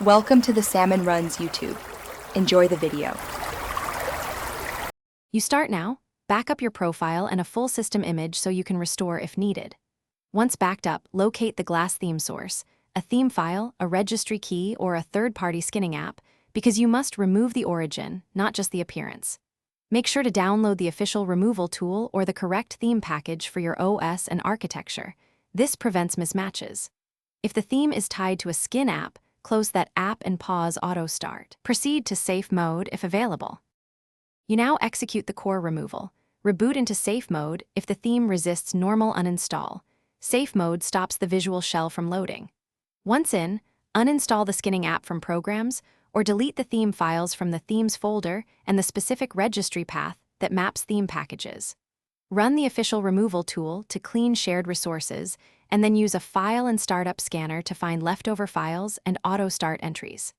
Welcome to the Salmon Runs YouTube. Enjoy the video. You start now, back up your profile and a full system image so you can restore if needed. Once backed up, locate the glass theme source, a theme file, a registry key, or a third-party skinning app, because you must remove the origin, not just the appearance. Make sure to download the official removal tool or the correct theme package for your OS and architecture. This prevents mismatches. If the theme is tied to a skin app, close that app and pause auto start. Proceed to safe mode if available. You now execute the core removal. Reboot into safe mode if the theme resists normal uninstall. Safe mode stops the visual shell from loading. Once in, uninstall the skinning app from programs or delete the theme files from the themes folder and the specific registry path that maps theme packages. Run the official removal tool to clean shared resources and then use a file and startup scanner to find leftover files and auto-start entries.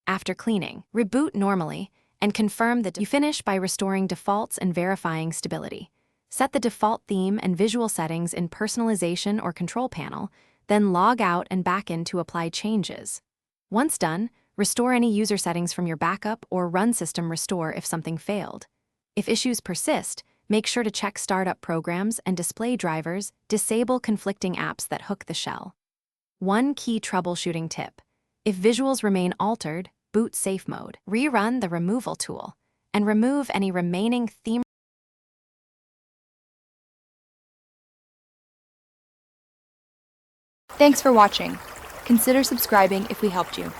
After cleaning, reboot normally and confirm that you finish by restoring defaults and verifying stability. Set the default theme and visual settings in Personalization or Control Panel, then log out and back in to apply changes. Once done, restore any user settings from your backup or run system restore if something failed. If issues persist, make sure to check startup programs and display drivers, disable conflicting apps that hook the shell. One key troubleshooting tip: if visuals remain altered, boot safe mode. Rerun the removal tool and remove any remaining theme. Thanks for watching. Consider subscribing if we helped you.